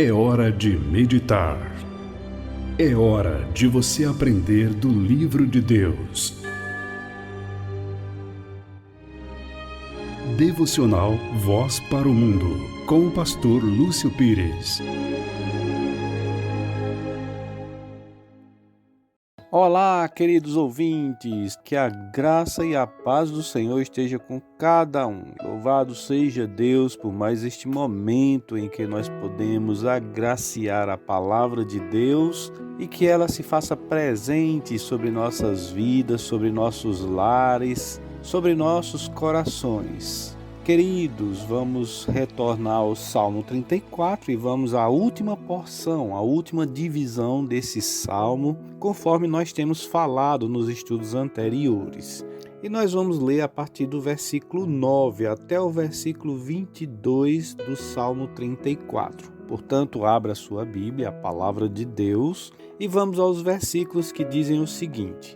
É hora de meditar. É hora de você aprender do livro de Deus. Devocional Voz para o Mundo, com o pastor Lúcio Pires. Olá, queridos ouvintes, que a graça e a paz do Senhor esteja com cada um. Louvado seja Deus por mais este momento em que nós podemos agraciar a palavra de Deus e que ela se faça presente sobre nossas vidas, sobre nossos lares, sobre nossos corações. Queridos, vamos retornar ao Salmo 34 e vamos à última porção, à última divisão desse salmo, conforme nós temos falado nos estudos anteriores. E nós vamos ler a partir do versículo 9 até o versículo 22 do Salmo 34. Portanto, abra sua Bíblia, a palavra de Deus, e vamos aos versículos que dizem o seguinte: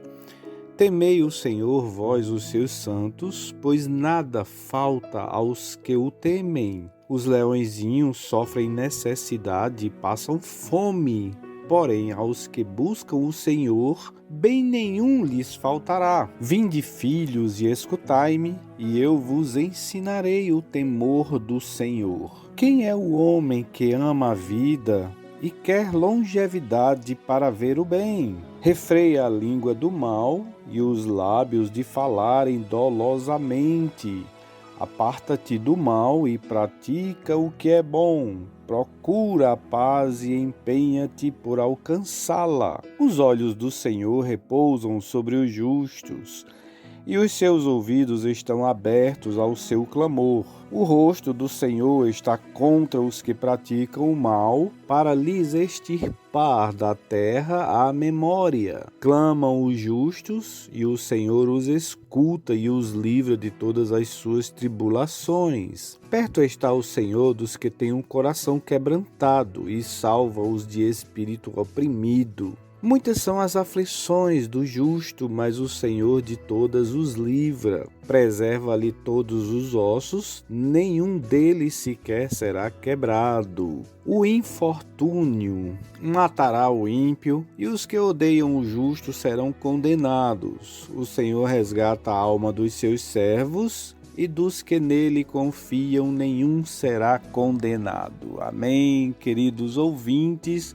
Temei o Senhor, vós os seus santos, pois nada falta aos que o temem. Os leõezinhos sofrem necessidade e passam fome, porém aos que buscam o Senhor, bem nenhum lhes faltará. Vinde, filhos, e escutai-me, e eu vos ensinarei o temor do Senhor. Quem é o homem que ama a vida e quer longevidade para ver o bem? Refreia a língua do mal e os lábios de falarem dolosamente. Aparta-te do mal e pratica o que é bom. Procura a paz e empenha-te por alcançá-la. Os olhos do Senhor repousam sobre os justos, e os seus ouvidos estão abertos ao seu clamor. O rosto do Senhor está contra os que praticam o mal, para lhes extirpar da terra a memória. Clamam os justos, e o Senhor os escuta e os livra de todas as suas tribulações. Perto está o Senhor dos que têm um coração quebrantado, e salva-os de espírito oprimido. Muitas são as aflições do justo, mas o Senhor de todas os livra. Preserva-lhe todos os ossos, nenhum deles sequer será quebrado. O infortúnio matará o ímpio, e os que odeiam o justo serão condenados. O Senhor resgata a alma dos seus servos, e dos que nele confiam nenhum será condenado. Amém, queridos ouvintes.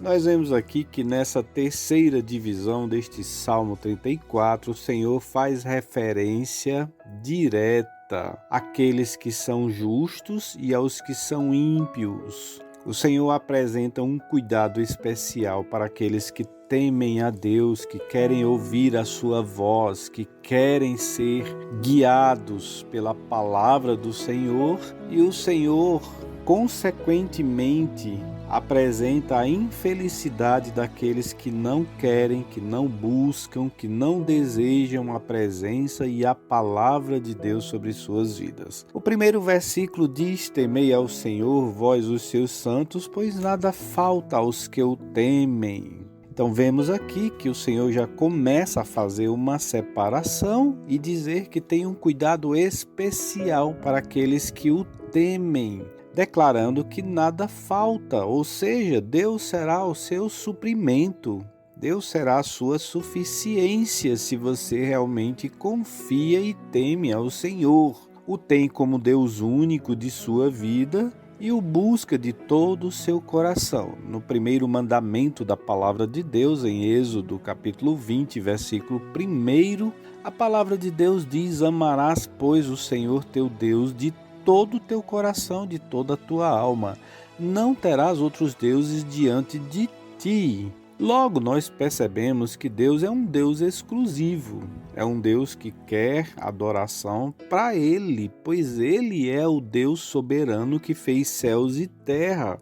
Nós vemos aqui que nessa terceira divisão deste Salmo 34, o Senhor faz referência direta àqueles que são justos e aos que são ímpios. O Senhor apresenta um cuidado especial para aqueles que temem a Deus, que querem ouvir a sua voz, que querem ser guiados pela palavra do Senhor, e o Senhor, consequentemente, apresenta a infelicidade daqueles que não querem, que não buscam, que não desejam a presença e a palavra de Deus sobre suas vidas. O primeiro versículo diz: Temei ao Senhor, vós os seus santos, pois nada falta aos que o temem. Então vemos aqui que o Senhor já começa a fazer uma separação e dizer que tem um cuidado especial para aqueles que o temem, declarando que nada falta, ou seja, Deus será o seu suprimento, Deus será a sua suficiência se você realmente confia e teme ao Senhor. O tem como Deus único de sua vida e o busca de todo o seu coração. No primeiro mandamento da palavra de Deus, em Êxodo capítulo 20, versículo 1, a palavra de Deus diz: Amarás, pois, o Senhor teu Deus de todo o teu coração, de toda a tua alma. Não terás outros deuses diante de ti. Logo, nós percebemos que Deus é um Deus exclusivo. É um Deus que quer adoração para Ele, pois Ele é o Deus soberano que fez céus e terra,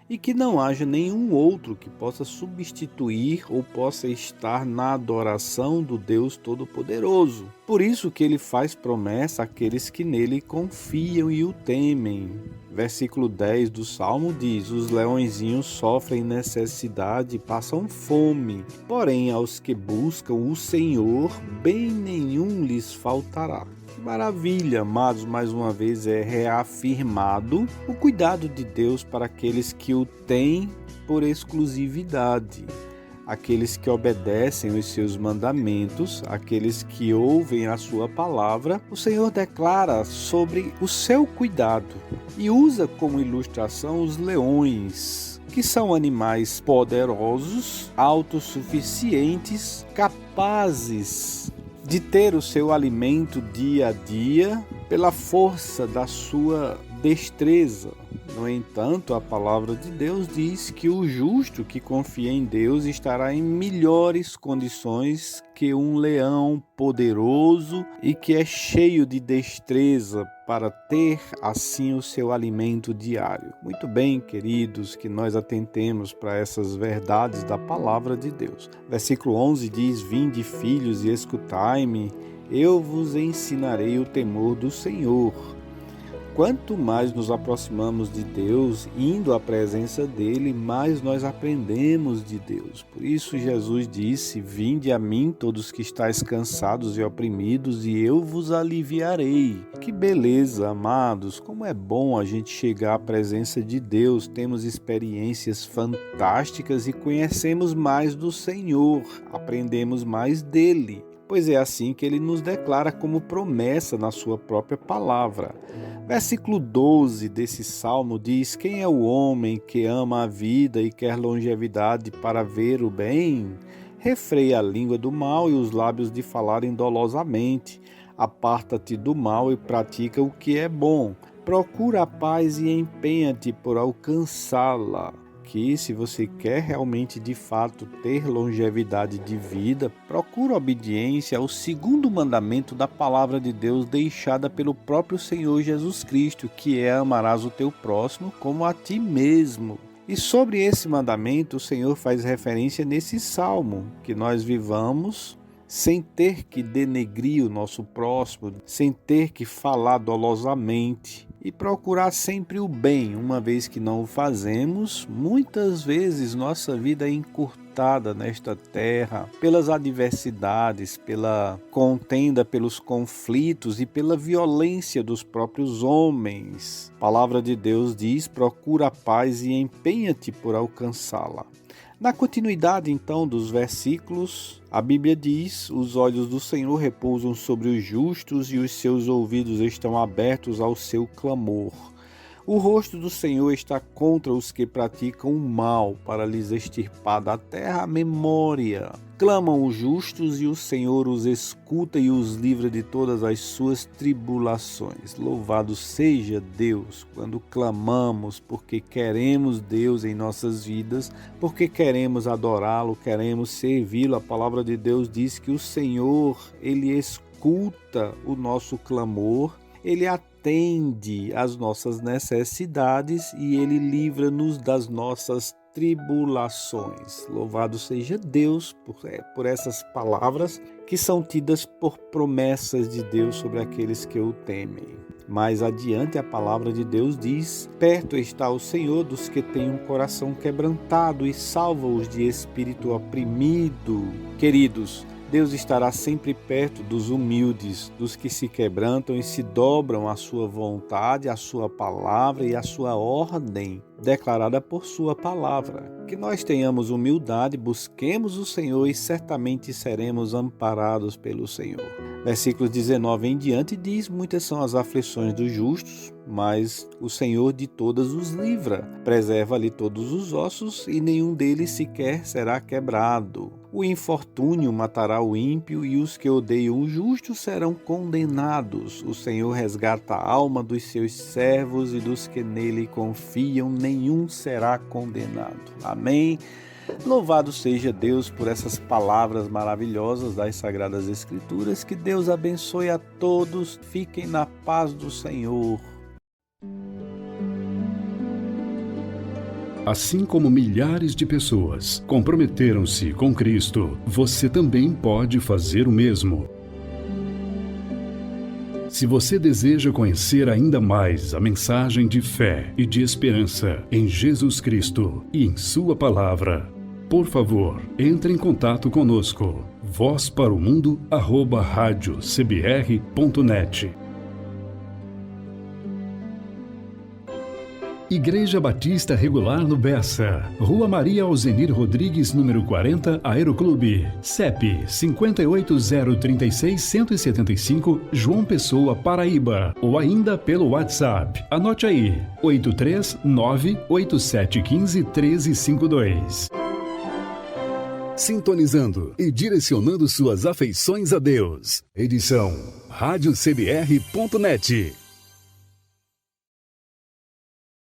e que não haja nenhum outro que possa substituir ou possa estar na adoração do Deus Todo-Poderoso. Por isso que ele faz promessa àqueles que nele confiam e o temem. Versículo 10 do Salmo diz: Os leõezinhos sofrem necessidade e passam fome, porém aos que buscam o Senhor, bem nenhum lhes faltará. Que maravilha, amados, mais uma vez é reafirmado o cuidado de Deus para aqueles que o têm por exclusividade. Aqueles que obedecem os seus mandamentos, aqueles que ouvem a sua palavra, o Senhor declara sobre o seu cuidado e usa como ilustração os leões, que são animais poderosos, autossuficientes, capazes de ter o seu alimento dia a dia pela força da sua destreza. No entanto, a palavra de Deus diz que o justo que confia em Deus estará em melhores condições que um leão poderoso e que é cheio de destreza para ter assim o seu alimento diário. Muito bem, queridos, que nós atentemos para essas verdades da palavra de Deus. Versículo 11 diz: Vinde, filhos, e escutai-me, eu vos ensinarei o temor do Senhor. Quanto mais nos aproximamos de Deus, indo à presença dele, mais nós aprendemos de Deus. Por isso Jesus disse: Vinde a mim todos que estáis cansados e oprimidos, e eu vos aliviarei. Que beleza, amados! Como é bom a gente chegar à presença de Deus. Temos experiências fantásticas e conhecemos mais do Senhor, aprendemos mais dele. Pois é assim que ele nos declara como promessa na sua própria palavra. Versículo 12 desse salmo diz: Quem é o homem que ama a vida e quer longevidade para ver o bem? Refreia a língua do mal e os lábios de falarem dolosamente. Aparta-te do mal e pratica o que é bom. Procura a paz e empenha-te por alcançá-la. Que, se você quer realmente de fato ter longevidade de vida, procura obediência ao segundo mandamento da palavra de Deus deixada pelo próprio Senhor Jesus Cristo, que é: amarás o teu próximo como a ti mesmo. E sobre esse mandamento o Senhor faz referência nesse salmo, que nós vivamos sem ter que denegrir o nosso próximo, sem ter que falar dolosamente, e procurar sempre o bem. Uma vez que não o fazemos, muitas vezes nossa vida é encurtada nesta terra pelas adversidades, pela contenda, pelos conflitos e pela violência dos próprios homens. A palavra de Deus diz: procura a paz e empenha-te por alcançá-la. Na continuidade, então, dos versículos, a Bíblia diz: Os olhos do Senhor repousam sobre os justos e os seus ouvidos estão abertos ao seu clamor. O rosto do Senhor está contra os que praticam o mal, para lhes extirpar da terra a memória. Clamam os justos e o Senhor os escuta e os livra de todas as suas tribulações. Louvado seja Deus quando clamamos, porque queremos Deus em nossas vidas, porque queremos adorá-lo, queremos servi-lo. A palavra de Deus diz que o Senhor, ele escuta o nosso clamor, ele atende às nossas necessidades e ele livra-nos das nossas tribulações. Louvado seja Deus por essas palavras que são tidas por promessas de Deus sobre aqueles que o temem. Mais adiante a palavra de Deus diz: Perto está o Senhor dos que têm um coração quebrantado e salva-os de espírito oprimido. Queridos, Deus estará sempre perto dos humildes, dos que se quebrantam e se dobram à sua vontade, à sua palavra e à sua ordem, declarada por sua palavra. Que nós tenhamos humildade, busquemos o Senhor e certamente seremos amparados pelo Senhor. Versículos 19 em diante diz: Muitas são as aflições dos justos, mas o Senhor de todas os livra. Preserva-lhe todos os ossos e nenhum deles sequer será quebrado. O infortúnio matará o ímpio e os que odeiam o justo serão condenados. O Senhor resgata a alma dos seus servos e dos que nele confiam, nenhum será condenado. Amém. Louvado seja Deus por essas palavras maravilhosas das Sagradas Escrituras. Que Deus abençoe a todos. Fiquem na paz do Senhor. Assim como milhares de pessoas comprometeram-se com Cristo, você também pode fazer o mesmo. Se você deseja conhecer ainda mais a mensagem de fé e de esperança em Jesus Cristo e em Sua Palavra, por favor, entre em contato conosco. vozparomundo@radiocbr.net. Igreja Batista Regular no Bessa, Rua Maria Alzenir Rodrigues, número 40, Aeroclube, CEP 58036175, João Pessoa, Paraíba, ou ainda pelo WhatsApp. Anote aí, 83987151352. Sintonizando e direcionando suas afeições a Deus. Edição radiocbr.net.